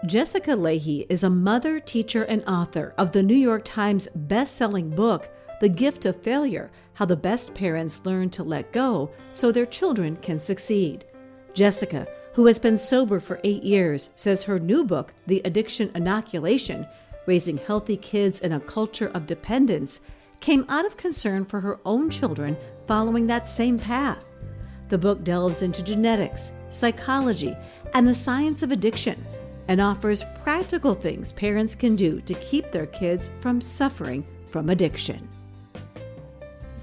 Jessica Leahy is a mother, teacher, and author of the New York Times best-selling book, The Gift of Failure: How the Best Parents Learn to Let Go so Their Children Can Succeed. Jessica, who has been sober for 8 years, says her new book, The Addiction Inoculation: Raising Healthy Kids in a Culture of Dependence, came out of concern for her own children following that same path. The book delves into genetics, psychology, and the science of addiction, and offers practical things parents can do to keep their kids from suffering from addiction.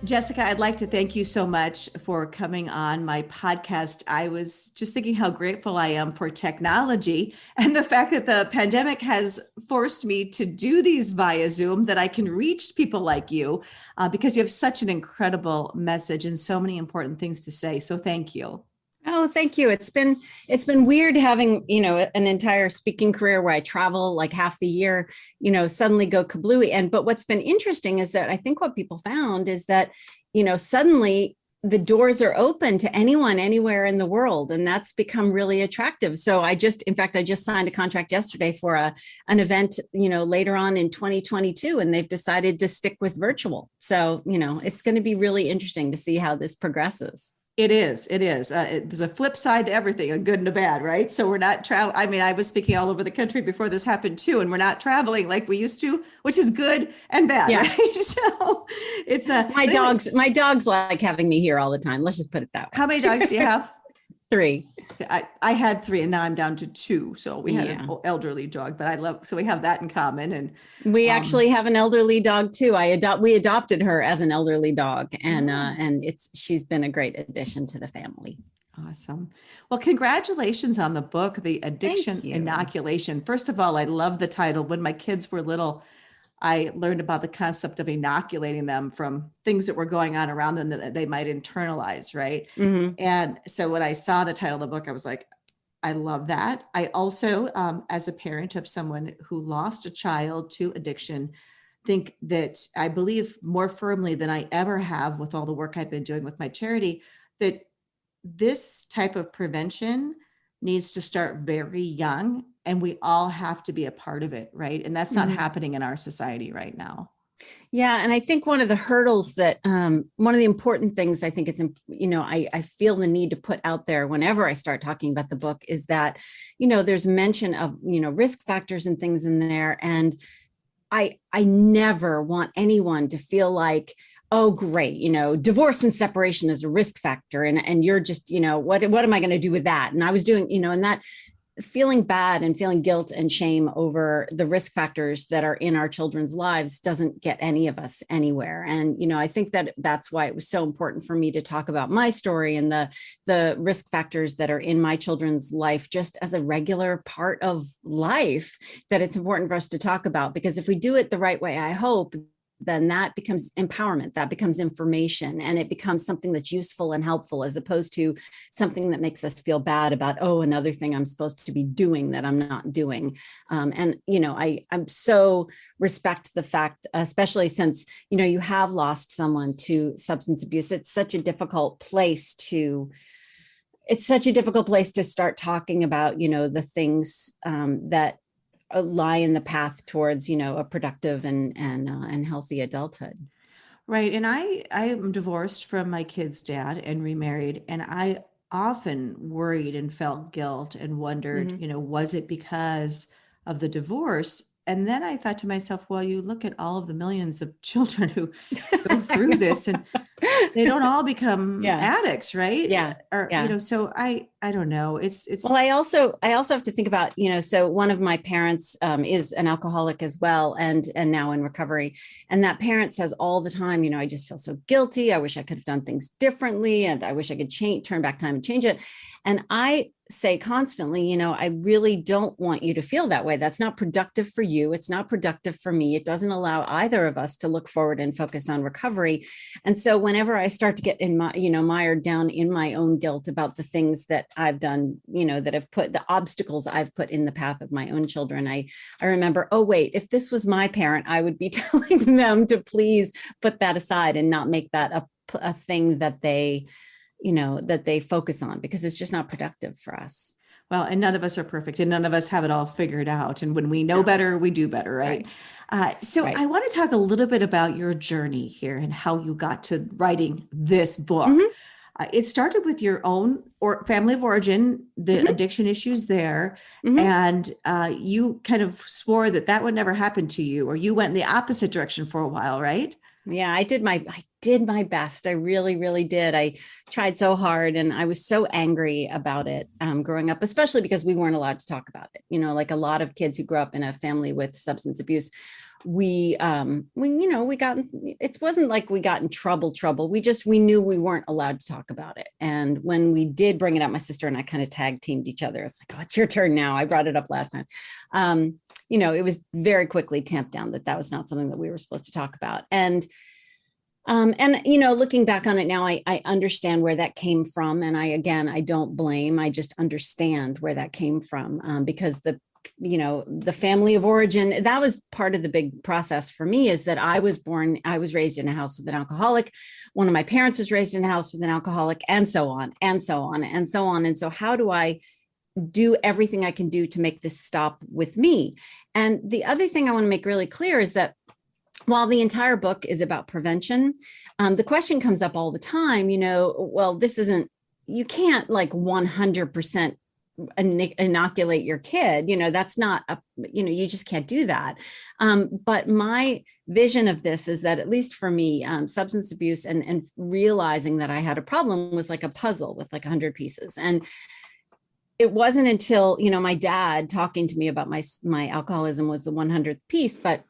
Jessica, I'd like to thank you so much for coming on my podcast. I was just thinking how grateful I am for technology and the fact that the pandemic has forced me to do these via Zoom, that I can reach people like you because you have such an incredible message and so many important things to say. So thank you. Oh, thank you. It's been weird having, an entire speaking career where I travel like half the year, suddenly go kablooey. But what's been interesting is that I think what people found is that, suddenly the doors are open to anyone, anywhere in the world. And that's become really attractive. So I just signed a contract yesterday for an event, later on in 2022, and they've decided to stick with virtual. So, it's going to be really interesting to see how this progresses. It is. There's a flip side to everything, a good and a bad, right? So we're not traveling. I mean, I was speaking all over the country before this happened too, and we're not traveling like we used to, which is good and bad, yeah. Right? So it's my dogs like having me here all the time. Let's just put it that way. How many dogs do you have? 3. I had 3 and now I'm down to 2. So we had an elderly dog, but so we have that in common. And we actually have an elderly dog too. We adopted her as an elderly dog, and she's been a great addition to the family. Awesome. Well, congratulations on the book, The Addiction Inoculation. First of all, I love the title. When my kids were little, I learned about the concept of inoculating them from things that were going on around them that they might internalize, right? Mm-hmm. And so when I saw the title of the book, I was like, I love that. I also, as a parent of someone who lost a child to addiction, think that I believe more firmly than I ever have with all the work I've been doing with my charity, that this type of prevention needs to start very young, and we all have to be a part of it, right? And that's not happening in our society right now. Yeah. And I think one of the hurdles that, one of the important things I think it's, I feel the need to put out there whenever I start talking about the book is that, there's mention of, risk factors and things in there. And I never want anyone to feel like, oh, great, divorce and separation is a risk factor. And you're just, what am I going to do with that? And I was doing, and that feeling bad and feeling guilt and shame over the risk factors that are in our children's lives doesn't get any of us anywhere. And, I think that that's why it was so important for me to talk about my story and the risk factors that are in my children's life, just as a regular part of life, that it's important for us to talk about, because if we do it the right way, I hope, then that becomes empowerment, that becomes information, and it becomes something that's useful and helpful, as opposed to something that makes us feel bad about, another thing I'm supposed to be doing that I'm not doing. I'm so respect the fact, especially since, you have lost someone to substance abuse. It's such a difficult place to start talking about, the things that lie in the path towards, a productive and healthy adulthood. Right. And I am divorced from my kid's dad and remarried. And I often worried and felt guilt and wondered, was it because of the divorce? And then I thought to myself, well, you look at all of the millions of children who go through this, and they don't all become addicts, right? Yeah. So I don't know. It's. Well, I also have to think about, so one of my parents is an alcoholic as well, and now in recovery. And that parent says all the time, I just feel so guilty. I wish I could have done things differently, and I wish I could turn back time and change it. And I say constantly, I really don't want you to feel that way. That's not productive for you. It's not productive for me. It doesn't allow either of us to look forward and focus on recovery. And so whenever I start to get mired down in my own guilt about the things that I've done, that have put the obstacles I've put in the path of my own children, I remember, oh, wait, if this was my parent, I would be telling them to please put that aside and not make that a thing that they focus on, because it's just not productive for us. Well, and none of us are perfect and none of us have it all figured out. And when we know better, we do better, right? So Right. I want to talk a little bit about your journey here and how you got to writing this book. Mhm. It started with your own or family of origin, the Mhm. addiction issues there, Mhm. and you kind of swore that that would never happen to you, or you went in the opposite direction for a while, right? Yeah, I did my best. I really, really did. I tried so hard and I was so angry about it growing up, especially because we weren't allowed to talk about it. Like a lot of kids who grew up in a family with substance abuse, we got, it wasn't like we got in trouble. We knew we weren't allowed to talk about it. And when we did bring it up, my sister and I kind of tag teamed each other. It's like, oh, it's your turn now. I brought it up last time. It was very quickly tamped down that was not something that we were supposed to talk about. Looking back on it now, I understand where that came from. And I don't blame, I just understand where that came from, because the family of origin, that was part of the big process for me, is that I was raised in a house with an alcoholic. One of my parents was raised in a house with an alcoholic, and so on, and so on, and so on. And so how do I do everything I can do to make this stop with me? And the other thing I want to make really clear is that while the entire book is about prevention, the question comes up all the time, well, you can't like 100% inoculate your kid, that's not you just can't do that. But my vision of this is that, at least for me, substance abuse and realizing that I had a problem was like a puzzle with like 100 pieces. And it wasn't until, my dad talking to me about my alcoholism was the 100th piece, but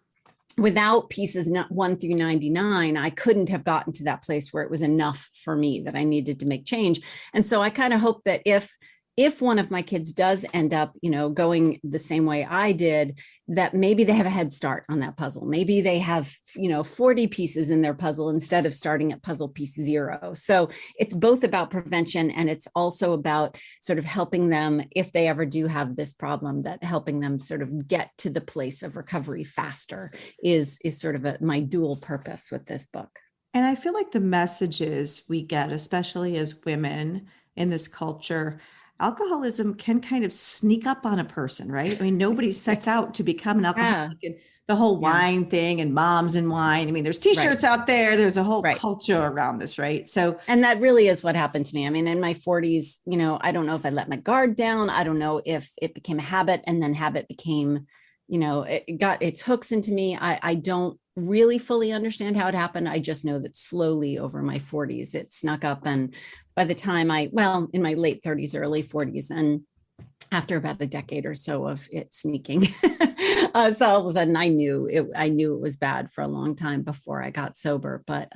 without pieces 1 through 99, I couldn't have gotten to that place where it was enough for me that I needed to make change. And so I kind of hope that if one of my kids does end up, going the same way I did, that maybe they have a head start on that puzzle. Maybe they have, 40 pieces in their puzzle instead of starting at puzzle piece 0. So it's both about prevention, and it's also about sort of helping them, if they ever do have this problem, that helping them sort of get to the place of recovery faster is sort of my dual purpose with this book. And I feel like the messages we get, especially as women in this culture, alcoholism can kind of sneak up on a person, right? I mean, nobody sets out to become an alcoholic. And the whole Yeah. wine thing and moms and wine. I mean, there's t-shirts out there. There's a whole culture around this, right? So, and that really is what happened to me. I mean, in my 40s, I don't know if I let my guard down. I don't know if it became a habit, and then habit became, it got its hooks into me. I don't really fully understand how it happened. I just know that slowly over my 40s, it snuck up. And by the time in my late 30s, early 40s, and after about a decade or so of it sneaking, so all of a sudden I knew it was bad for a long time before I got sober. But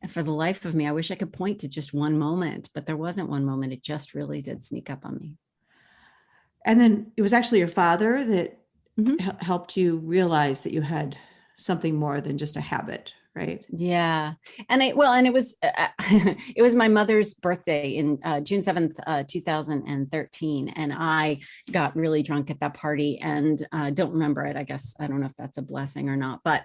for the life of me, I wish I could point to just one moment, but there wasn't one moment. It just really did sneak up on me. And then it was actually your father that helped you realize that you had something more than just a habit, right? Yeah. And it was, it was my mother's birthday in June 7th, 2013. And I got really drunk at that party and don't remember it. I guess, I don't know if that's a blessing or not, but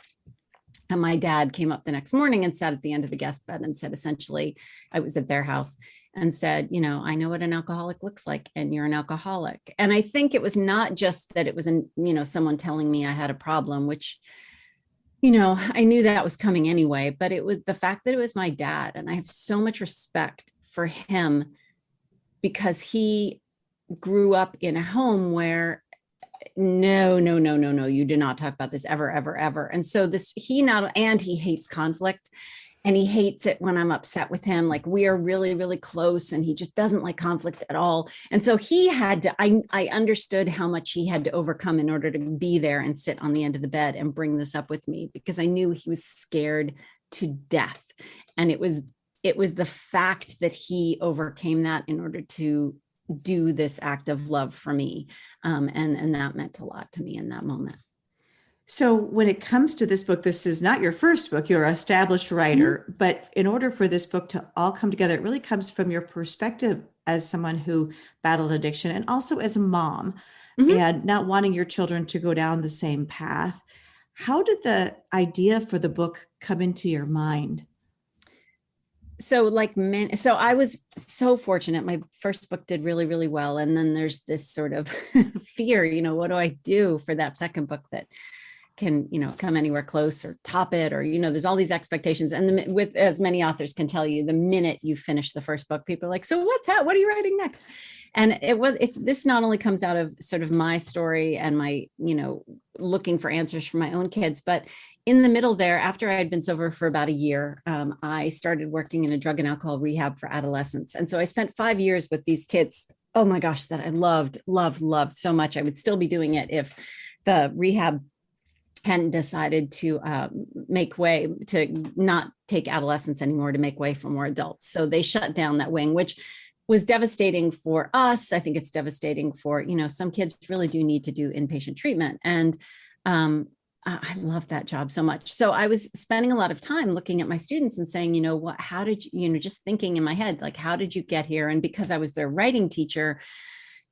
my dad came up the next morning and sat at the end of the guest bed and said, essentially, I was at their house, and said, I know what an alcoholic looks like, and you're an alcoholic. And I think it was not just that it was, someone telling me I had a problem, which, I knew that was coming anyway, but it was the fact that it was my dad. And I have so much respect for him because he grew up in a home where no, you do not talk about this ever, ever, ever. And so he hates conflict, and he hates it when I'm upset with him. Like, we are really, really close, and he just doesn't like conflict at all. And so he had to, I understood how much he had to overcome in order to be there and sit on the end of the bed and bring this up with me, because I knew he was scared to death. And it was the fact that he overcame that in order to do this act of love for me. And that meant a lot to me in that moment. So when it comes to this book, this is not your first book. You're an established writer, but in order for this book to all come together, it really comes from your perspective as someone who battled addiction, and also as a mom, and not wanting your children to go down the same path. How did the idea for the book come into your mind? So like men, so I was so fortunate. My first book did really, really well. And then there's this sort of fear, what do I do for that second book that can, come anywhere close or top it, or, there's all these expectations. And with, as many authors can tell you, the minute you finish the first book, people are like, so what's that? What are you writing next? And this not only comes out of sort of my story and my, looking for answers for my own kids, but in the middle there, after I had been sober for about a year, I started working in a drug and alcohol rehab for adolescents. And so I spent 5 years with these kids. Oh my gosh, that I loved so much. I would still be doing it if the rehab hadn't decided to make way to not take adolescents anymore, to make way for more adults. So they shut down that wing, which was devastating for us. I think it's devastating for, some kids really do need to do inpatient treatment. And I love that job so much. So I was spending a lot of time looking at my students and saying, how did you, just thinking in my head, like, how did you get here? And because I was their writing teacher,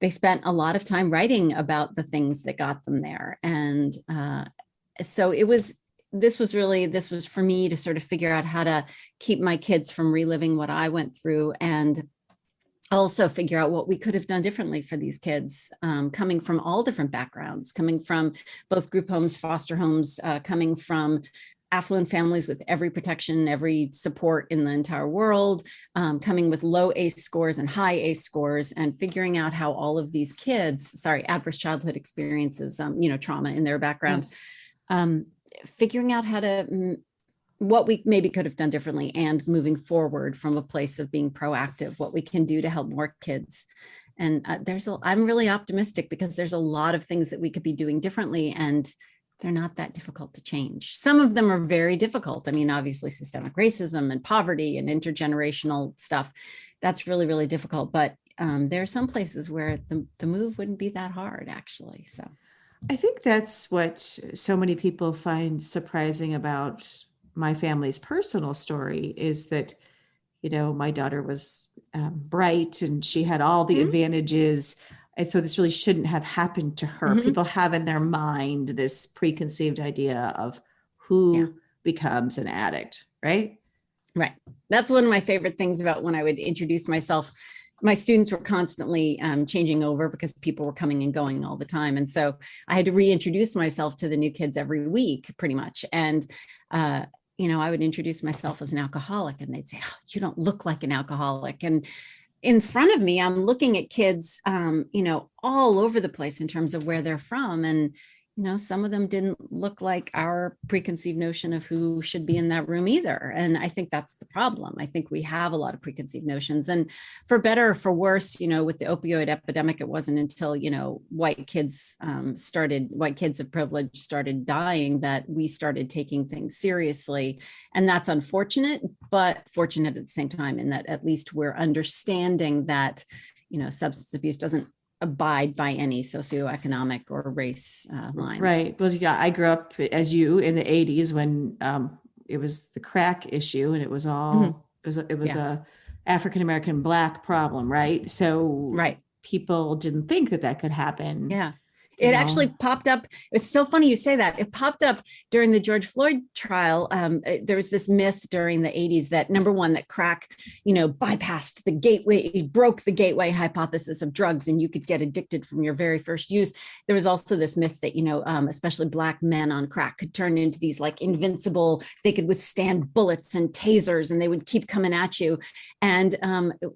they spent a lot of time writing about the things that got them there. And so this was for me to sort of figure out how to keep my kids from reliving what I went through, and also figure out what we could have done differently for these kids, coming from all different backgrounds, coming from both group homes, foster homes, coming from affluent families with every protection, every support in the entire world, coming with low ACE scores and high ACE scores, and figuring out how all of these kids, adverse childhood experiences, trauma in their background, yes. Figuring out how to what we maybe could have done differently, and moving forward from a place of being proactive, what we can do to help more kids. And I'm really optimistic, because there's a lot of things that we could be doing differently, and they're not that difficult to change. Some of them are very difficult. I mean, obviously systemic racism and poverty and intergenerational stuff, that's really, really difficult. But there are some places where the move wouldn't be that hard, actually. So I think that's what so many people find surprising about my family's personal story, is that, my daughter was bright and she had all the advantages. And so this really shouldn't have happened to her. People have in their mind this preconceived idea of who becomes an addict, right? Right. That's one of my favorite things about when I would introduce myself. My students were constantly changing over, because people were coming and going all the time. And so I had to reintroduce myself to the new kids every week, pretty much. And I would introduce myself as an alcoholic, and they'd say, oh, you don't look like an alcoholic. And in front of me, I'm looking at kids, all over the place in terms of where they're from. And, some of them didn't look like our preconceived notion of who should be in that room either. And I think that's the problem. I think we have a lot of preconceived notions, and for better or for worse, with the opioid epidemic, it wasn't until, white kids of privilege started dying that we started taking things seriously. And that's unfortunate, but fortunate at the same time, in that at least we're understanding that, substance abuse doesn't abide by any socioeconomic or race lines. Right. Well, yeah, I grew up as you in the 80s when it was the crack issue, and it was all it was a African-American Black problem, right? So people didn't think that could happen. Yeah. It actually popped up. It's so funny you say that. It popped up during the George Floyd trial. There was this myth during the 80s that, number one, that crack, bypassed the gateway, broke the gateway hypothesis of drugs, and you could get addicted from your very first use. There was also this myth that, especially Black men on crack could turn into these like invincible, they could withstand bullets and tasers, and they would keep coming at you. And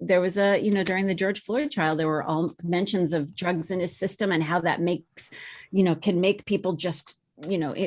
there was during the George Floyd trial, there were all mentions of drugs in his system and how that can make people just,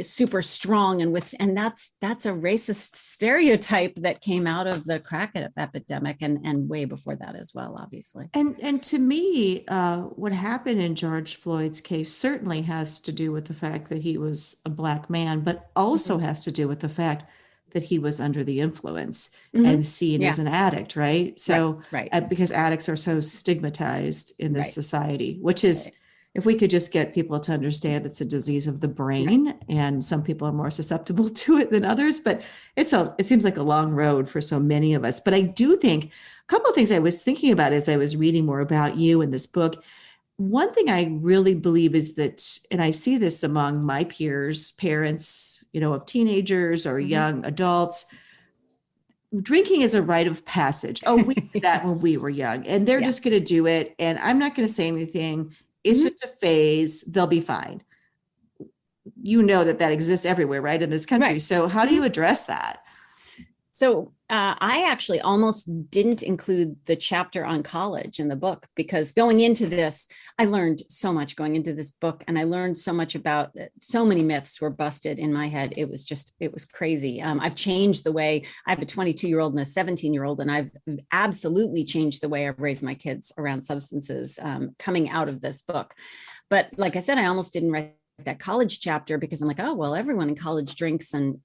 super strong, and that's a racist stereotype that came out of the crack epidemic and way before that as well, obviously. And to me, what happened in George Floyd's case certainly has to do with the fact that he was a Black man, but also has to do with the fact that he was under the influence and seen as an addict, right? So, because addicts are so stigmatized in this society, which is, if we could just get people to understand it's a disease of the brain, and some people are more susceptible to it than others, but it seems like a long road for so many of us. But I do think a couple of things I was thinking about as I was reading more about you in this book. One thing I really believe is that, and I see this among my peers, parents, of teenagers or young adults, drinking is a rite of passage. Oh, we did that when we were young, and they're just going to do it. And I'm not going to say anything. It's just a phase. They'll be fine. You know that exists everywhere, right? In this country. Right. So how do you address that? So I actually almost didn't include the chapter on college in the book, because going into this, I learned so much going into this book, and I learned so much about so many myths were busted in my head. It was crazy. I've changed the way I have a 22-year-old and a 17-year-old, and I've absolutely changed the way I've raised my kids around substances coming out of this book. But like I said, I almost didn't write that college chapter because I'm like, oh, well, everyone in college drinks. And,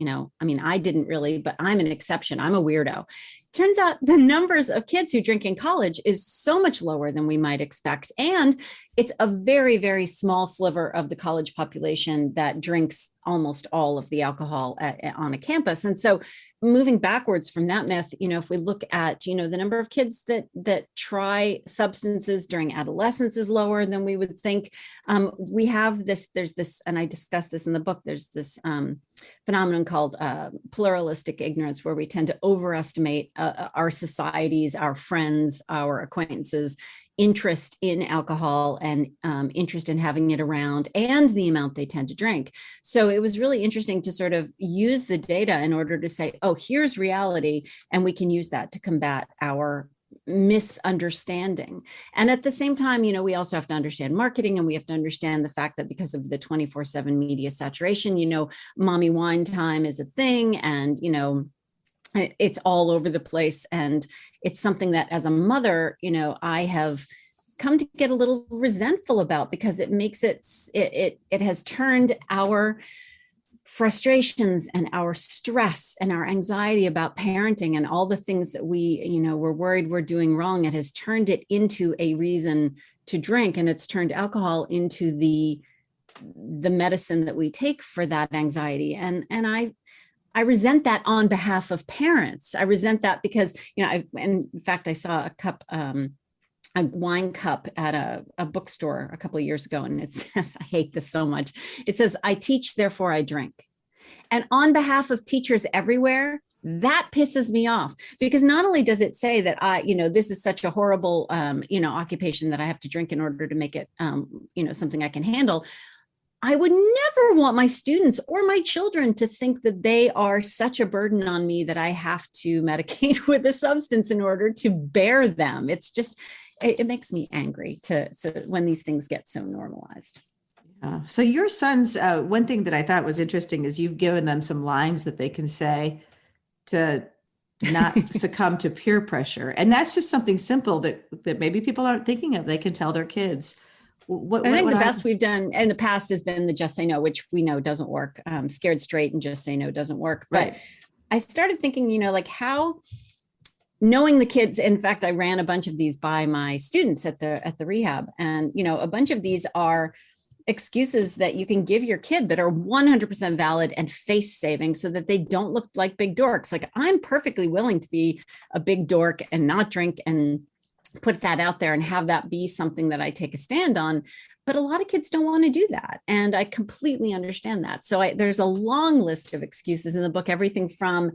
I didn't really, but I'm an exception. I'm a weirdo. Turns out the numbers of kids who drink in college is so much lower than we might expect. And it's a very, very small sliver of the college population that drinks almost all of the alcohol on a campus. And so moving backwards from that myth, if we look at, the number of kids that try substances during adolescence is lower than we would think. We have there's this, and I discuss this in the book, there's this phenomenon called pluralistic ignorance, where we tend to overestimate our societies, our friends, our acquaintances' interest in alcohol and interest in having it around, and the amount they tend to drink. So it was really interesting to sort of use the data in order to say, oh, here's reality, and we can use that to combat our misunderstanding. And at the same time, we also have to understand marketing, and we have to understand the fact that because of the 24/7 media saturation, mommy wine time is a thing, and it's all over the place. And it's something that as a mother, I have come to get a little resentful about, because it makes it has turned our frustrations and our stress and our anxiety about parenting and all the things that we, we're worried we're doing wrong. It has turned it into a reason to drink, and it's turned alcohol into the medicine that we take for that anxiety. And I resent that on behalf of parents. I resent that because, in fact, I saw a wine cup at a bookstore a couple of years ago, and it says, I hate this so much. It says, I teach, therefore I drink. And on behalf of teachers everywhere, that pisses me off, because not only does it say that this is such a horrible, occupation that I have to drink in order to make it, something I can handle. I would never want my students or my children to think that they are such a burden on me that I have to medicate with a substance in order to bear them. It's just, it makes me angry to when these things get so normalized. Yeah. So your sons, one thing that I thought was interesting is you've given them some lines that they can say to not succumb to peer pressure. And that's just something simple that maybe people aren't thinking of. They can tell their kids. I think the best we've done in the past has been the just say no, which we know doesn't work. Scared straight and just say no doesn't work. But right. I started thinking, like how knowing the kids, in fact, I ran a bunch of these by my students at the rehab. And, a bunch of these are excuses that you can give your kid that are 100% valid and face saving so that they don't look like big dorks. Like, I'm perfectly willing to be a big dork and not drink and put that out there and have that be something that I take a stand on. But a lot of kids don't want to do that. And I completely understand that. So there's a long list of excuses in the book, everything from,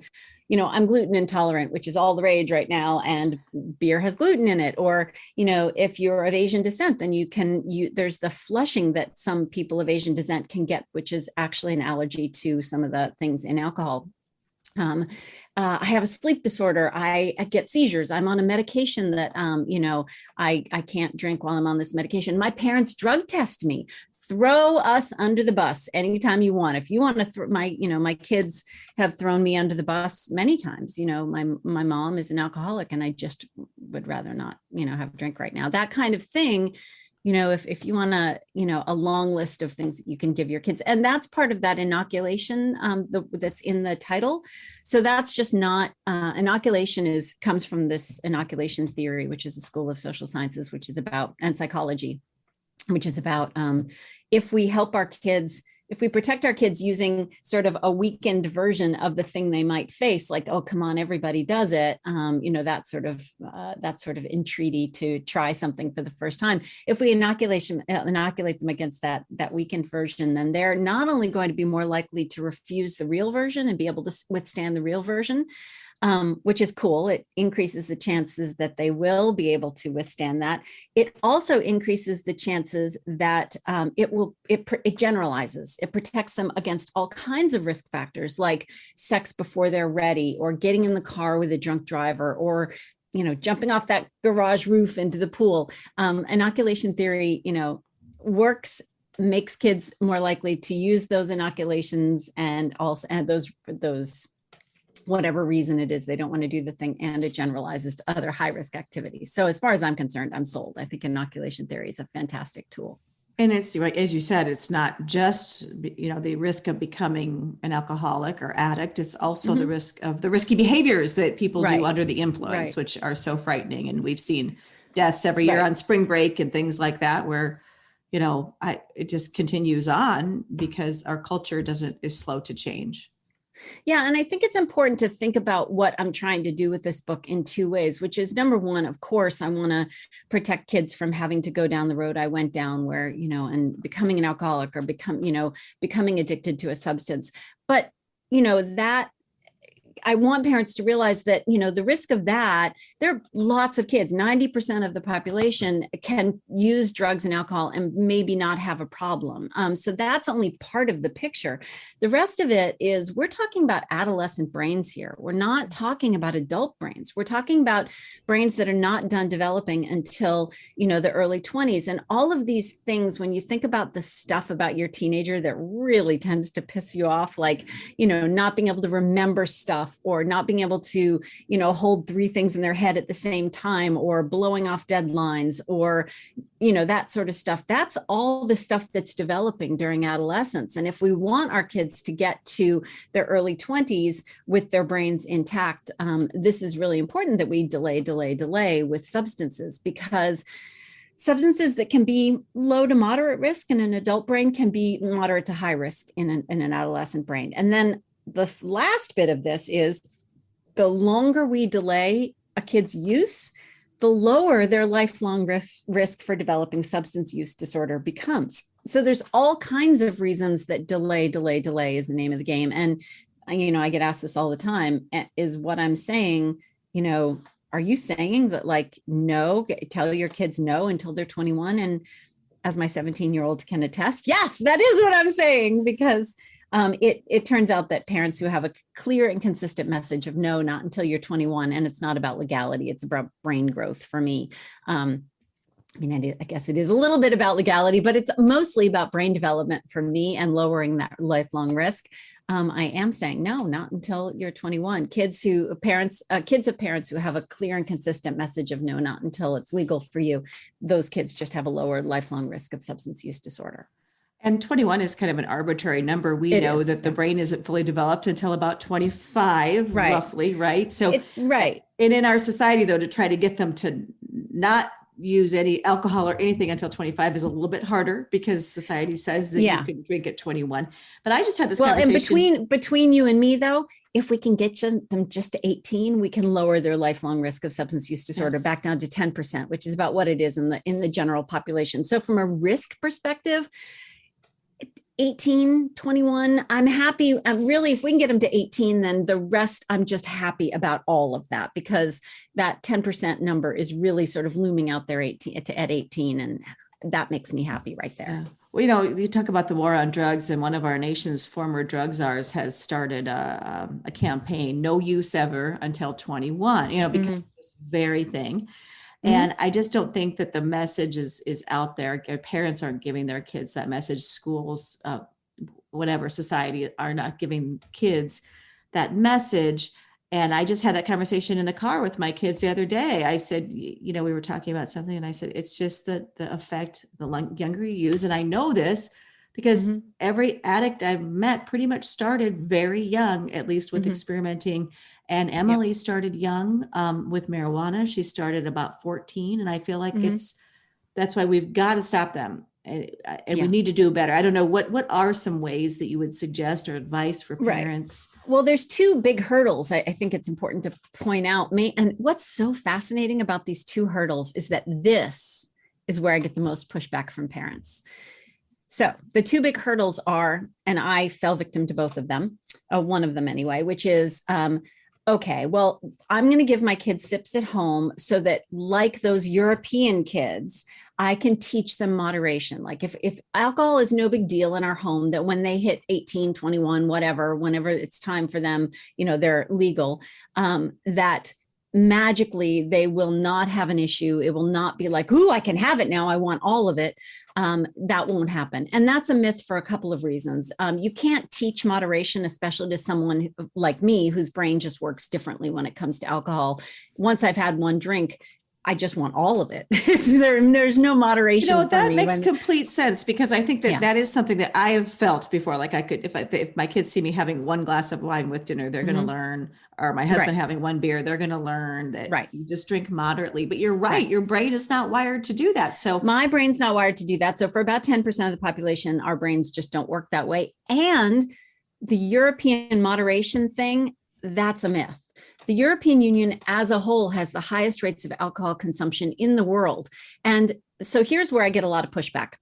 I'm gluten intolerant, which is all the rage right now, and beer has gluten in it. Or, if you're of Asian descent, then there's the flushing that some people of Asian descent can get, which is actually an allergy to some of the things in alcohol. I have a sleep disorder. I get seizures. I'm on a medication that, I can't drink while I'm on this medication. My parents drug test me. Throw us under the bus anytime you want. If you want to throw my kids have thrown me under the bus many times. My mom is an alcoholic, and I just would rather not, have a drink right now. That kind of thing. If you want a long list of things that you can give your kids, and that's part of that inoculation that's in the title. So that's just not inoculation comes from this inoculation theory, which is a school of social sciences, which is about, and psychology, which is about if we help our kids, if we protect our kids using sort of a weakened version of the thing they might face, like, oh, come on, everybody does it, that sort of entreaty to try something for the first time. If we inoculate them against that weakened version, then they're not only going to be more likely to refuse the real version and be able to withstand the real version, which is cool. It increases the chances that they will be able to withstand that. It also increases the chances that it generalizes. It protects them against all kinds of risk factors like sex before they're ready, or getting in the car with a drunk driver, or jumping off that garage roof into the pool. Inoculation theory, works, makes kids more likely to use those inoculations, and also those whatever reason it is they don't want to do the thing, and it generalizes to other high risk activities. So as far as I'm concerned, I'm sold. I think inoculation theory is a fantastic tool. And it's like, as you said, it's not just, the risk of becoming an alcoholic or addict. It's also the risk of the risky behaviors that people do under the influence, which are so frightening. And we've seen deaths every year on spring break and things like that, where, it just continues on because our culture is slow to change. Yeah. And I think it's important to think about what I'm trying to do with this book in two ways, which is, number one, of course, I want to protect kids from having to go down the road I went down, where, and becoming an alcoholic or becoming addicted to a substance. But, that I want parents to realize that, the risk of that, there are lots of kids, 90% of the population can use drugs and alcohol and maybe not have a problem. So that's only part of the picture. The rest of it is, we're talking about adolescent brains here. We're not talking about adult brains. We're talking about brains that are not done developing until, the early 20s. And all of these things, when you think about the stuff about your teenager that really tends to piss you off, like, not being able to remember stuff, or not being able to, hold three things in their head at the same time, or blowing off deadlines, or, that sort of stuff. That's all the stuff that's developing during adolescence. And if we want our kids to get to their early 20s with their brains intact, this is really important that we delay with substances, because substances that can be low to moderate risk in an adult brain can be moderate to high risk in an adolescent brain. And then the last bit of this is, the longer we delay a kid's use, the lower their lifelong risk for developing substance use disorder becomes. So there's all kinds of reasons that delay is the name of the game. And, I get asked this all the time, is what I'm saying, are you saying that, like, no, tell your kids no until they're 21? And as my 17-year-old can attest, yes, that is what I'm saying, because it turns out that parents who have a clear and consistent message of no, not until you're 21, and it's not about legality, it's about brain growth for me. I guess it is a little bit about legality, but it's mostly about brain development for me and lowering that lifelong risk. I am saying no, not until you're 21. Kids of parents who have a clear and consistent message of no, not until it's legal for you, those kids just have a lower lifelong risk of substance use disorder. And 21 is kind of an arbitrary number. We know that the brain isn't fully developed until about 25, roughly, right? So, and in our society, though, to try to get them to not use any alcohol or anything until 25 is a little bit harder, because society says that you can drink at 21. But I just had this conversation. And between you and me, though, if we can get them just to 18, we can lower their lifelong risk of substance use disorder back down to 10%, which is about what it is in the general population. So from a risk perspective, 18, 21, I'm happy. Really, if we can get them to 18, then the rest, I'm just happy about all of that, because that 10% number is really sort of looming out there at 18. And that makes me happy right there. Yeah. Well, you talk about the war on drugs, and one of our nation's former drug czars has started a campaign, no use ever until 21, because of this very thing. And I just don't think that the message is out there. Parents aren't giving their kids that message. Schools, whatever, society are not giving kids that message. And I just had that conversation in the car with my kids the other day. I said, we were talking about something, and I said, it's just the effect the younger you use. And I know this because every addict I've met pretty much started very young, at least with experimenting. And Emily started young with marijuana. She started about 14. And I feel like that's why we've got to stop them. And we need to do better. I don't know, what are some ways that you would suggest or advice for parents? Right. Well, there's two big hurdles I think it's important to point out. And what's so fascinating about these two hurdles is that this is where I get the most pushback from parents. So the two big hurdles are, and I fell victim to both of them, one of them anyway, which is, okay, well, I'm going to give my kids sips at home so that, like those European kids, I can teach them moderation. Like if alcohol is no big deal in our home, that when they hit 18, 21, whatever, whenever it's time for them, they're legal, that magically they will not have an issue. It will not be like, ooh, I can have it now, I want all of it. That won't happen. And that's a myth for a couple of reasons. You can't teach moderation, especially to someone like me, whose brain just works differently when it comes to alcohol. Once I've had one drink, I just want all of it. There's no moderation. That makes complete sense, because I think that that is something that I have felt before. Like I could, if my kids see me having one glass of wine with dinner, they're going to learn, or my husband having one beer, they're going to learn that you just drink moderately. But you're right. Your brain is not wired to do that. So my brain's not wired to do that. So for about 10% of the population, our brains just don't work that way. And the European moderation thing, that's a myth. The European Union as a whole has the highest rates of alcohol consumption in the world. And so here's where I get a lot of pushback.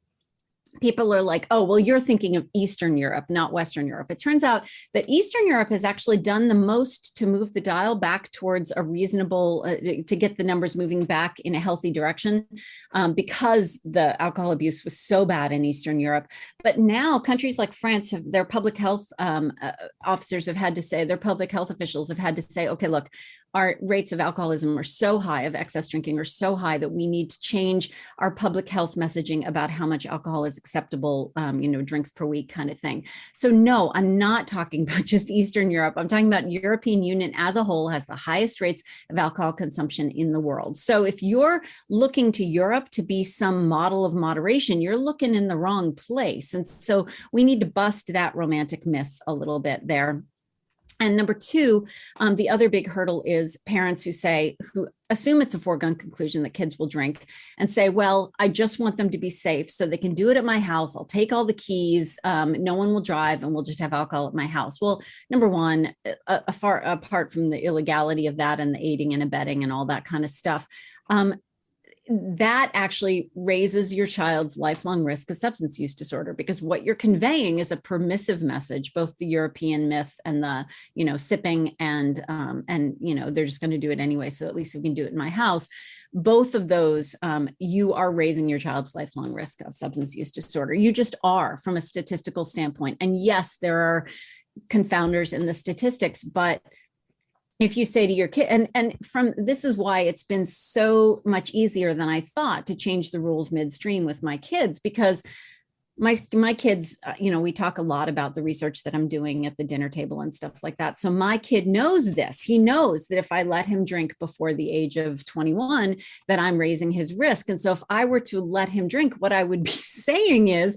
People are like, oh, well, you're thinking of Eastern Europe, not Western Europe. It turns out that Eastern Europe has actually done the most to move the dial back towards a reasonable, to get the numbers moving back in a healthy direction, because the alcohol abuse was so bad in Eastern Europe. But now countries like France have, their public health officers have had to say, their public health officials have had to say, okay, look, our rates of alcoholism are so high, of excess drinking are so high, that we need to change our public health messaging about how much alcohol is acceptable, drinks per week kind of thing. So no, I'm not talking about just Eastern Europe. I'm talking about European Union as a whole has the highest rates of alcohol consumption in the world. So if you're looking to Europe to be some model of moderation, you're looking in the wrong place. And so we need to bust that romantic myth a little bit there. And number two, the other big hurdle is parents who assume it's a foregone conclusion that kids will drink, and say, well, I just want them to be safe so they can do it at my house. I'll take all the keys. No one will drive, and we'll just have alcohol at my house. Well, number one, far apart from the illegality of that and the aiding and abetting and all that kind of stuff, that actually raises your child's lifelong risk of substance use disorder, because what you're conveying is a permissive message, both the European myth and the, sipping and they're just going to do it anyway. So at least we can do it in my house. Both of those, you are raising your child's lifelong risk of substance use disorder. You just are, from a statistical standpoint. And yes, there are confounders in the statistics, but if you say to your kid, and from this is why it's been so much easier than I thought to change the rules midstream with my kids, because my kids, we talk a lot about the research that I'm doing at the dinner table and stuff like that. So my kid knows this. He knows that if I let him drink before the age of 21, that I'm raising his risk. And so if I were to let him drink, what I would be saying is,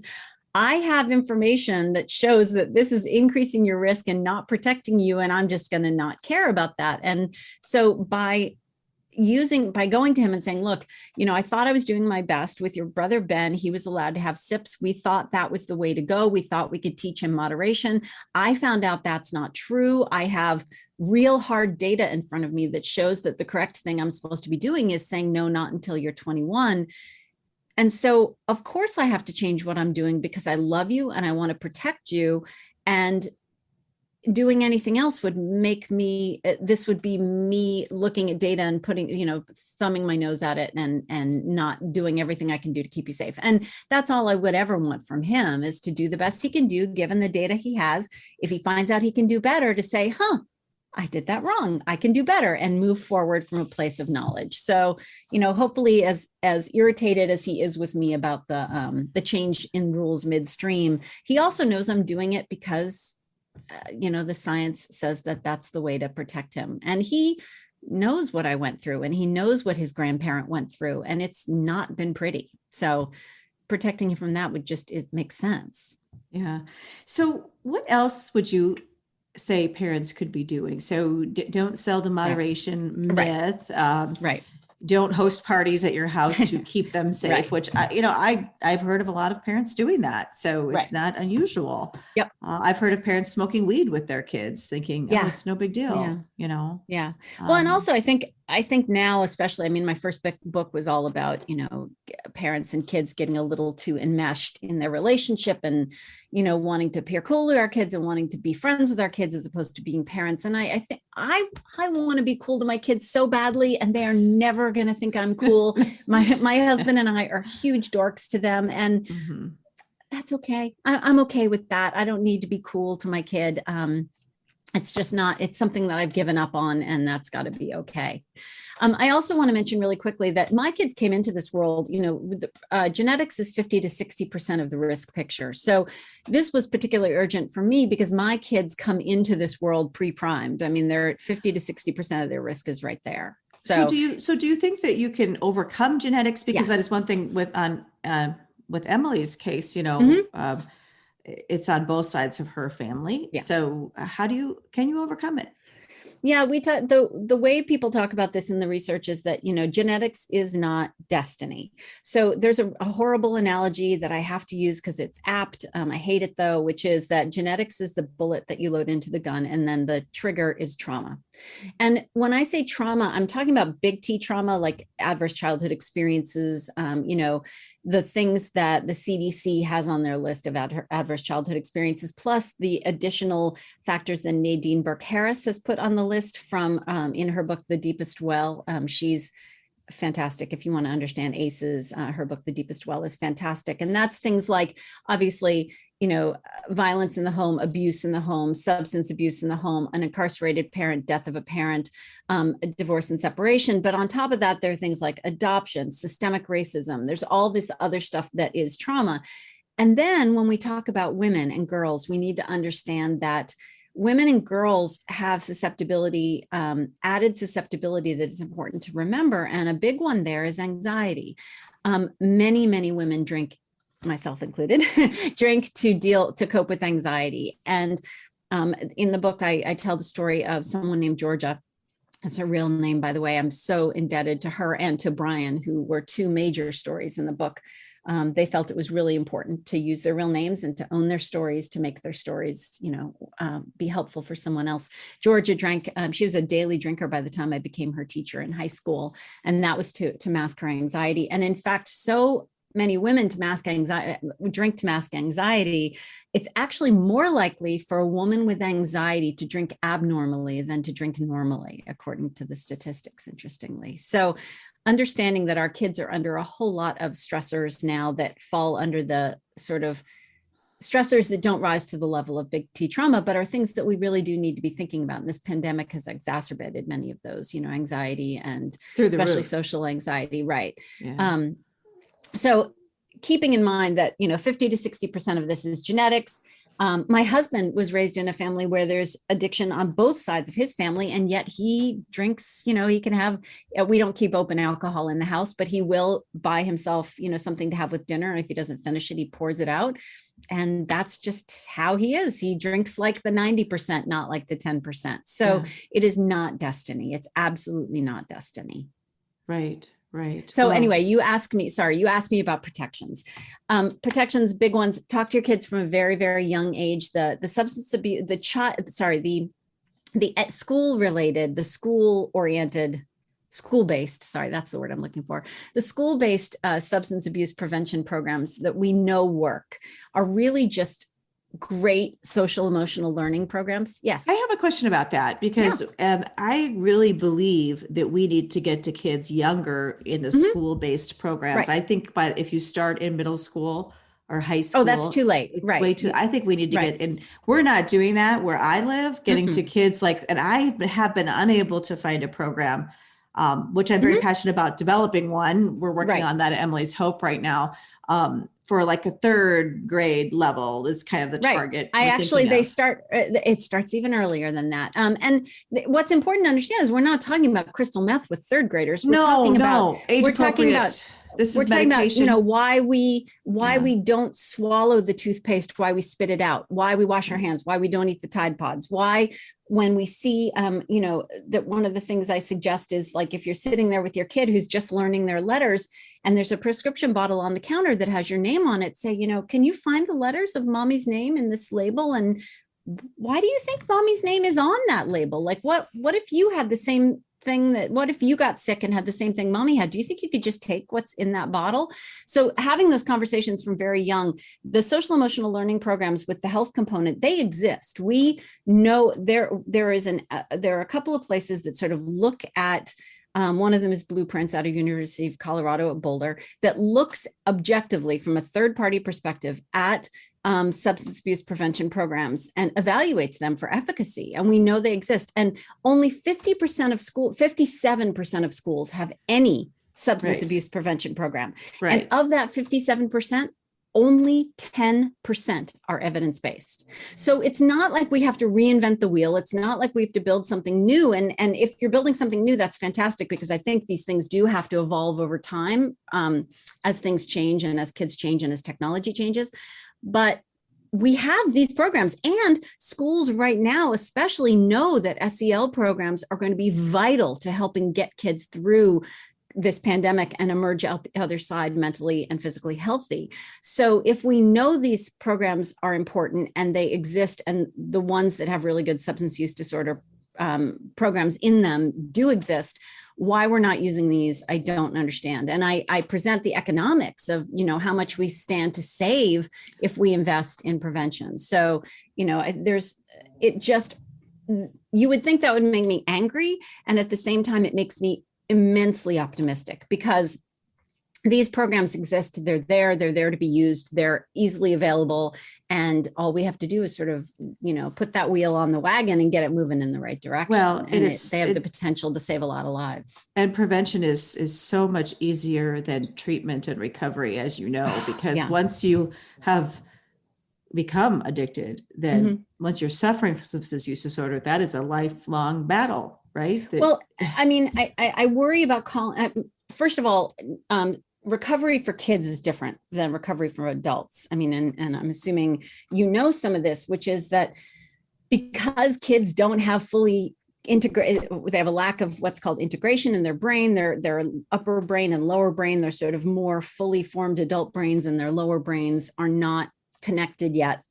I have information that shows that this is increasing your risk and not protecting you, and I'm just going to not care about that. And so by going to him and saying, look, I thought I was doing my best with your brother, Ben, he was allowed to have sips. We thought that was the way to go. We thought we could teach him moderation. I found out that's not true. I have real hard data in front of me that shows that the correct thing I'm supposed to be doing is saying, no, not until you're 21. And so, of course, I have to change what I'm doing because I love you and I want to protect you. And doing anything else would make me, this would be me looking at data and putting, thumbing my nose at it and not doing everything I can do to keep you safe. And that's all I would ever want from him, is to do the best he can do, given the data he has. If he finds out he can do better, to say, I did that wrong, I can do better, and move forward from a place of knowledge. So, hopefully as irritated as he is with me about the change in rules midstream, he also knows I'm doing it because, the science says that that's the way to protect him. And he knows what I went through, and he knows what his grandparent went through, and it's not been pretty. So protecting him from that it makes sense. Yeah. So what else would you say parents could be doing? So don't sell the moderation myth. Right. Don't host parties at your house to keep them safe, which I've heard of a lot of parents doing that. So it's not unusual. Yep. I've heard of parents smoking weed with their kids, thinking, it's no big deal. Yeah. Well, and also I think I think now, especially, I mean, my first book was all about, parents and kids getting a little too enmeshed in their relationship and, wanting to appear cool to our kids and wanting to be friends with our kids as opposed to being parents. And I think I want to be cool to my kids so badly, and they are never going to think I'm cool. My husband and I are huge dorks to them, and that's okay. I'm okay with that. I don't need to be cool to my kid. It's just not, it's something that I've given up on, and that's got to be okay. I also want to mention really quickly that my kids came into this world, genetics is 50 to 60% of the risk picture. So this was particularly urgent for me because my kids come into this world pre-primed. I mean, they're 50 to 60% of their risk is right there. So do you think that you can overcome genetics? Because that is one thing with Emily's case, it's on both sides of her family. Yeah. So can you overcome it? Yeah, the way people talk about this in the research is that, genetics is not destiny. So there's a horrible analogy that I have to use because it's apt. I hate it though, which is that genetics is the bullet that you load into the gun, and then the trigger is trauma. And when I say trauma, I'm talking about big T trauma, like adverse childhood experiences, the things that the CDC has on their list of adverse childhood experiences, plus the additional factors that Nadine Burke-Harris has put on the list from in her book, The Deepest Well. She's fantastic. If you want to understand ACEs, her book, The Deepest Well, is fantastic. And that's things like, obviously, violence in the home, abuse in the home, substance abuse in the home, an incarcerated parent, death of a parent, divorce and separation. But on top of that, there are things like adoption, systemic racism. There's all this other stuff that is trauma. And then when we talk about women and girls, we need to understand that women and girls have susceptibility, added susceptibility that is important to remember. And a big one there is anxiety. Many, many women drink, myself included, drink to cope with anxiety. And in the book, I tell the story of someone named Georgia. That's her real name, by the way. I'm so indebted to her and to Brian, who were two major stories in the book. They felt it was really important to use their real names and to own their stories, to make their stories, be helpful for someone else. Georgia drank, she was a daily drinker by the time I became her teacher in high school. And that was to mask her anxiety. And in fact, so many women drink to mask anxiety. It's actually more likely for a woman with anxiety to drink abnormally than to drink normally, according to the statistics, interestingly. So understanding that our kids are under a whole lot of stressors now that fall under the sort of stressors that don't rise to the level of big T trauma, but are things that we really do need to be thinking about. And this pandemic has exacerbated many of those, anxiety and especially social anxiety. Right. Yeah. So keeping in mind that, 50 to 60% of this is genetics. My husband was raised in a family where there's addiction on both sides of his family, and yet he drinks, he can have, we don't keep open alcohol in the house, but he will buy himself, something to have with dinner. And if he doesn't finish it, he pours it out. And that's just how he is. He drinks like the 90%, not like the 10%. So It is not destiny. It's absolutely not destiny. Right. Right. So anyway, you asked me about protections. Protections, big ones. Talk to your kids from a very, very young age. The substance abuse, the school related, the school oriented, school-based, that's the word I'm looking for. The school-based substance abuse prevention programs that we know work are really just great social emotional learning programs. Yes. I have a question about that because I really believe that we need to get to kids younger in the school-based programs. Right. I think if you start in middle school or high school. Oh, that's too late. Right. Way too. I think we need to get, and we're not doing that where I live, getting to kids and I have been unable to find a program, which I'm very passionate about developing one. We're working on that at Emily's Hope right now. For like a third grade level is kind of the target. It starts even earlier than that. And what's important to understand is we're not talking about crystal meth with third graders. We're talking about this is medication. Why we don't swallow the toothpaste, why we spit it out, why we wash our hands, why we don't eat the Tide Pods, why when we see, that one of the things I suggest is like, if you're sitting there with your kid who's just learning their letters and there's a prescription bottle on the counter that has your name on it, say, can you find the letters of mommy's name in this label? And why do you think mommy's name is on that label? Like what if you had the same thing that, what if you got sick and had the same thing mommy had? Do you think you could just take what's in that bottle? So having those conversations from very young, the social emotional learning programs with the health component, they exist. We know there are a couple of places that sort of look at, one of them is Blueprints out of University of Colorado at Boulder, that looks objectively from a third-party perspective at substance abuse prevention programs and evaluates them for efficacy. And we know they exist. And only 57% of schools have any substance abuse prevention program. And of that 57%, only 10% are evidence-based. So it's not like we have to reinvent the wheel. It's not like we have to build something new. And if you're building something new, that's fantastic, because I think these things do have to evolve over time as things change and as kids change and as technology changes. But we have these programs, and schools right now especially know that SEL programs are going to be vital to helping get kids through this pandemic and emerge out the other side mentally and physically healthy. So if we know these programs are important and they exist, and the ones that have really good substance use disorder programs in them do exist, why we're not using these, I don't understand. And I present the economics of, you know, how much we stand to save if we invest in prevention. So, you know, you would think that would make me angry. And at the same time, it makes me immensely optimistic, because these programs exist. They're there to be used. They're easily available. And all we have to do is sort of, you know, put that wheel on the wagon and get it moving in the right direction. Well, and they have the potential to save a lot of lives. And prevention is so much easier than treatment and recovery, as you know, because once you have become addicted, then once you're suffering from substance use disorder, that is a lifelong battle. Right. Well, I mean, I worry about first of all, recovery for kids is different than recovery for adults. I mean, and I'm assuming you know some of this, which is that because kids don't have fully integrated, they have a lack of what's called integration in their brain, their upper brain and lower brain, they're sort of more fully formed adult brains, and their lower brains are not connected yet.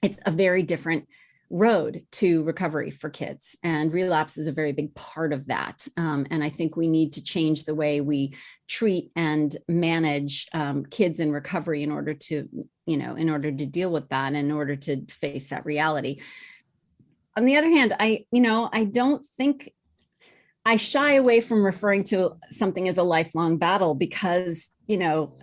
It's a very different road to recovery for kids, and relapse is a very big part of that. And I think we need to change the way we treat and manage kids in recovery in order to deal with that, and in order to face that reality. On the other hand, I don't think, I shy away from referring to something as a lifelong battle, because, you know,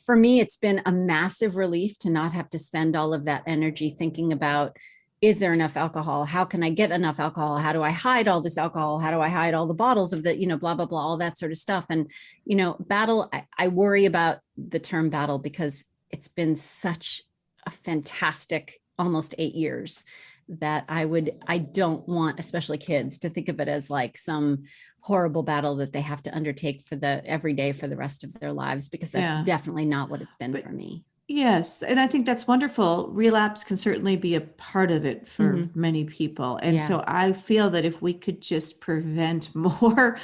for me, it's been a massive relief to not have to spend all of that energy thinking about, is there enough alcohol? How can I get enough alcohol? How do I hide all this alcohol? How do I hide all the bottles of the, you know, blah, blah, blah, all that sort of stuff. And, you know, battle, I worry about the term battle, because it's been such a fantastic almost 8 years that I don't want, especially kids, to think of it as like some horrible battle that they have to undertake for the every day for the rest of their lives, because that's definitely not what it's been for me. Yes. And I think that's wonderful. Relapse can certainly be a part of it for many people. And so I feel that if we could just prevent more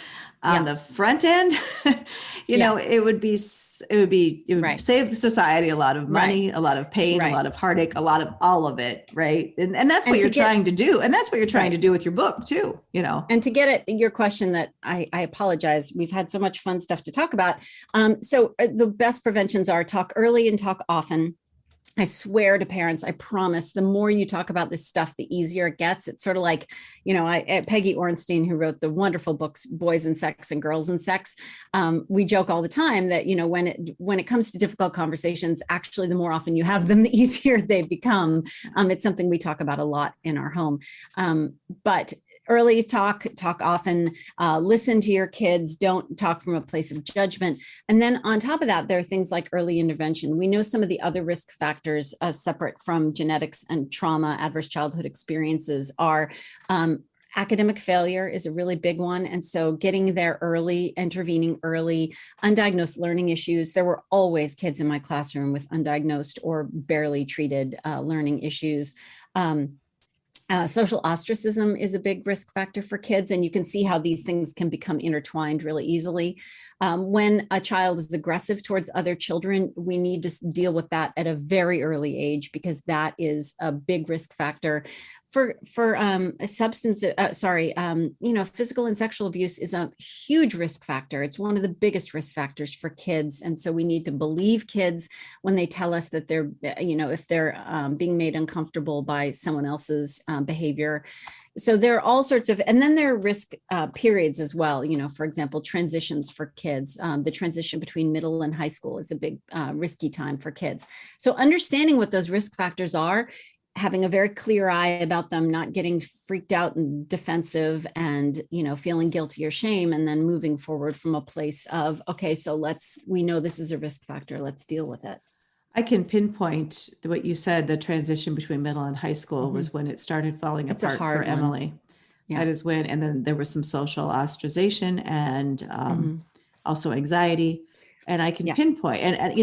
on the front end, you know, it would save the society a lot of money, a lot of pain, a lot of heartache, a lot of all of it. Right. And that's what you're trying to do. And that's what you're trying to do with your book too, you know. And to get at your question, that I apologize. We've had so much fun stuff to talk about. So the best preventions are talk early and talk often. I swear to parents, I promise, the more you talk about this stuff, the easier it gets. It's sort of like, you know, Peggy Orenstein, who wrote the wonderful books, Boys and Sex and Girls and Sex. We joke all the time that, you know, when it comes to difficult conversations, actually, the more often you have them, the easier they become. It's something we talk about a lot in our home. But early talk often, listen to your kids, don't talk from a place of judgment. And then on top of that, there are things like early intervention. We know some of the other risk factors separate from genetics and trauma, adverse childhood experiences are academic failure is a really big one. And so getting there early, intervening early, undiagnosed learning issues. There were always kids in my classroom with undiagnosed or barely treated learning issues. Social ostracism is a big risk factor for kids, and you can see how these things can become intertwined really easily. When a child is aggressive towards other children, we need to deal with that at a very early age, because that is a big risk factor. For a substance, physical and sexual abuse is a huge risk factor. It's one of the biggest risk factors for kids. And so we need to believe kids when they tell us that they're, if they're being made uncomfortable by someone else's behavior. So there are all sorts of, and then there are risk periods as well. For example, transitions for kids. The transition between middle and high school is a big risky time for kids. So understanding what those risk factors are, having a very clear eye about them, not getting freaked out and defensive and, feeling guilty or shame, and then moving forward from a place of, okay, so we know this is a risk factor, let's deal with it. I can pinpoint what you said, the transition between middle and high school was when it started falling apart for Emily. Yeah. That is when, and then there was some social ostracization and also anxiety. And I can pinpoint, and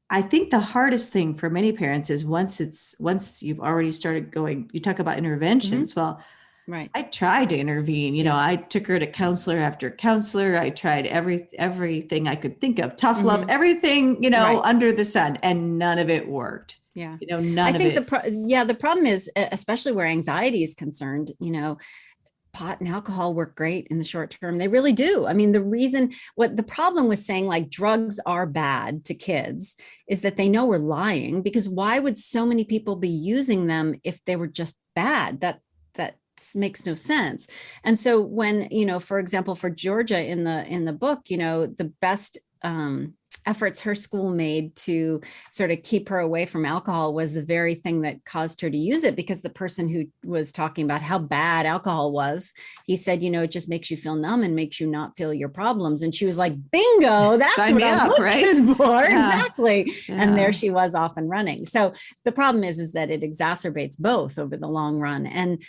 I think the hardest thing for many parents is once you've already started going, you talk about interventions. Well, right. I tried to intervene, I took her to counselor after counselor. I tried everything I could think of, tough love, everything, right. under the sun, and none of it worked. Yeah. None of it. The problem is, especially where anxiety is concerned, pot and alcohol work great in the short term. They really do. I mean, the problem with saying like drugs are bad to kids is that they know we're lying, because why would so many people be using them if they were just bad? That makes no sense. And so when, for example, for Georgia in the book, the best efforts her school made to sort of keep her away from alcohol was the very thing that caused her to use it, because the person who was talking about how bad alcohol was, he said, it just makes you feel numb and makes you not feel your problems. And she was like, bingo, that's what I'm looking for. Yeah. Exactly. Yeah. And there she was off and running. So the problem is that it exacerbates both over the long run. And,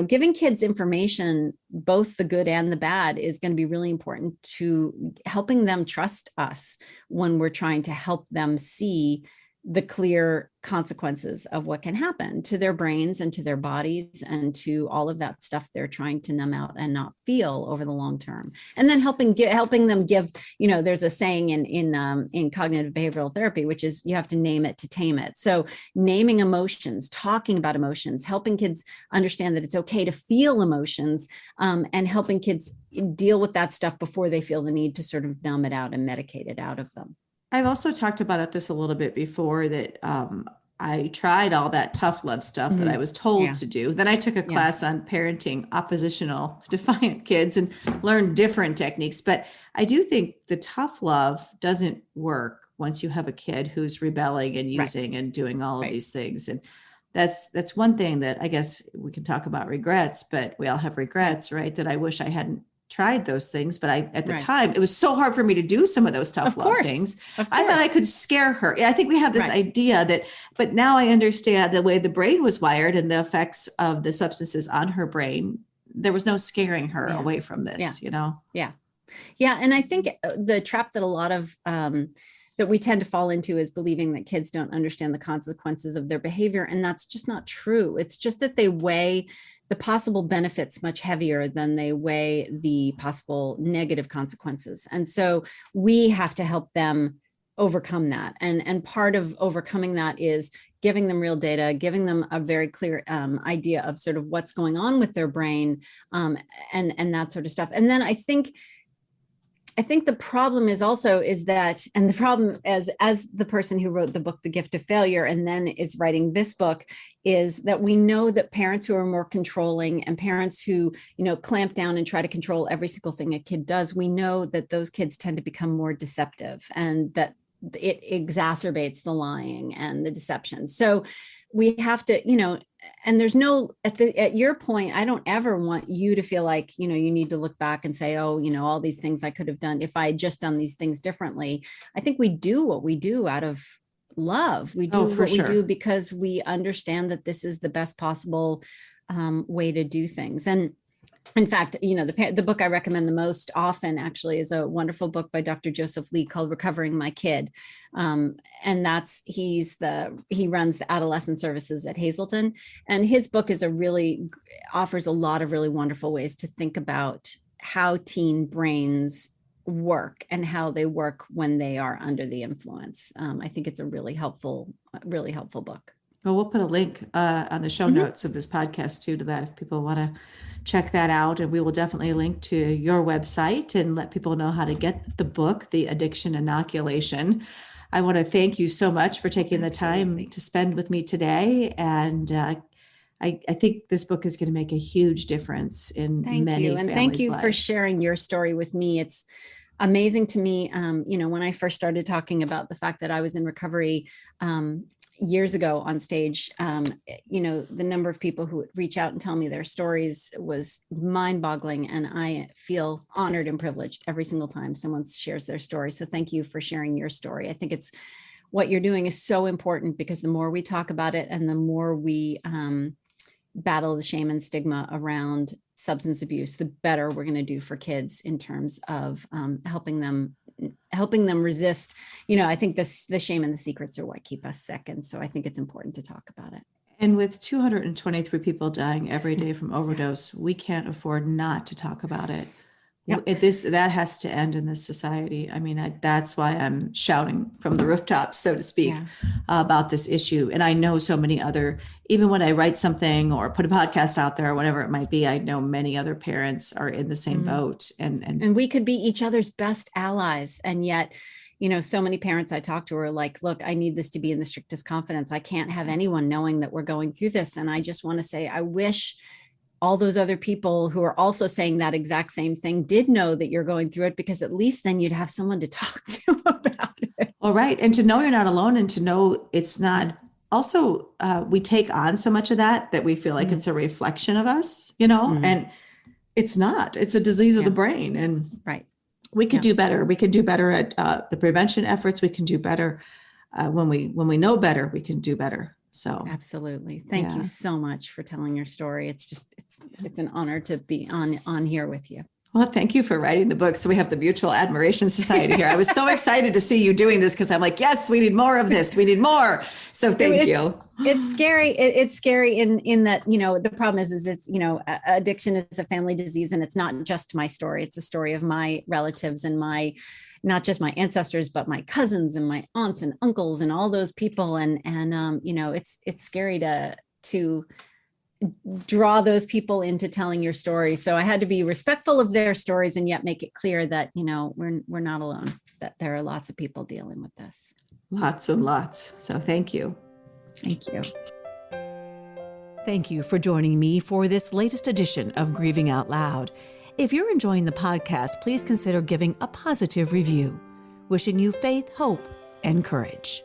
giving kids information, both the good and the bad, is going to be really important to helping them trust us when we're trying to help them see the clear consequences of what can happen to their brains and to their bodies and to all of that stuff they're trying to numb out and not feel over the long term. And then helping them give, there's a saying in cognitive behavioral therapy, which is you have to name it to tame it. So naming emotions, talking about emotions, helping kids understand that it's okay to feel emotions, and helping kids deal with that stuff before they feel the need to sort of numb it out and medicate it out of them. I've also talked about this a little bit before, that I tried all that tough love stuff that I was told to do. Then I took a class on parenting oppositional, defiant kids and learned different techniques. But I do think the tough love doesn't work once you have a kid who's rebelling and using and doing all of these things. And that's one thing that I guess we can talk about regrets, but we all have regrets, right? That I wish I hadn't tried those things, but at the time, it was so hard for me to do some of those tough love things. I thought I could scare her. I think we have this idea that, but now I understand the way the brain was wired and the effects of the substances on her brain. There was no scaring her away from this, Yeah. And I think the trap that a lot of, that we tend to fall into is believing that kids don't understand the consequences of their behavior. And that's just not true. It's just that they weigh the possible benefits much heavier than they weigh the possible negative consequences. And so we have to help them overcome that. And part of overcoming that is giving them real data, giving them a very clear idea of sort of what's going on with their brain, and that sort of stuff. And then I think the problem is that, and the problem as the person who wrote the book, The Gift of Failure, and then is writing this book, is that we know that parents who are more controlling and parents who, clamp down and try to control every single thing a kid does, we know that those kids tend to become more deceptive, and that it exacerbates the lying and the deception. So we have to, and there's no, at your point, I don't ever want you to feel like, you need to look back and say, oh, all these things I could have done if I had just done these things differently. I think we do what we do out of love. We do we do because we understand that this is the best possible way to do things. And in fact, the book I recommend the most often actually is a wonderful book by Dr. Joseph Lee called Recovering My Kid. And he runs the adolescent services at Hazleton. And his book offers a lot of really wonderful ways to think about how teen brains work and how they work when they are under the influence. I think it's a really helpful book. Well, we'll put a link on the show notes of this podcast too to that if people want to check that out. And we will definitely link to your website and let people know how to get the book, The Addiction Inoculation. I want to thank you so much for taking the time to spend with me today. And I think this book is going to make a huge difference in many families' and thank you lives. for sharing your story with me. It's amazing to me. When I first started talking about the fact that I was in recovery years ago on stage, the number of people who would reach out and tell me their stories was mind-boggling. And I feel honored and privileged every single time someone shares their story. So thank you for sharing your story. I think what you're doing is so important, because the more we talk about it and the more we battle the shame and stigma around substance abuse, the better we're going to do for kids in terms of helping them resist. I think the shame and the secrets are what keep us sick. And so I think it's important to talk about it. And with 223 people dying every day from overdose, we can't afford not to talk about it. Yep. That has to end in this society. I mean, that's why I'm shouting from the rooftops, so to speak, about this issue. And I know so many other, even when I write something or put a podcast out there or whatever it might be, I know many other parents are in the same boat. And we could be each other's best allies. And yet, so many parents I talk to are like, look, I need this to be in the strictest confidence. I can't have anyone knowing that we're going through this. And I just want to say, I wish all those other people who are also saying that exact same thing did know that you're going through it, because at least then you'd have someone to talk to about it. All right. And to know you're not alone, and to know it's not also, we take on so much of that we feel like it's a reflection of us, and it's not. It's a disease of the brain. And we could do better. We could do better at the prevention efforts. We can do better when we know better, we can do better. So absolutely. Thank you so much for telling your story. It's an honor to be on here with you. Well, thank you for writing the book. So we have the Mutual Admiration Society here. I was so excited to see you doing this, because I'm like, yes, we need more of this. We need more. So thank you. It's scary. It's scary in that, the problem is it's, addiction is a family disease, and it's not just my story. It's a story of my relatives and not just my ancestors, but my cousins and my aunts and uncles and all those people. And it's scary to draw those people into telling your story. So I had to be respectful of their stories and yet make it clear that, we're not alone, that there are lots of people dealing with this. Lots and lots. So thank you. Thank you. Thank you for joining me for this latest edition of Grieving Out Loud. If you're enjoying the podcast, please consider giving a positive review. Wishing you faith, hope, and courage.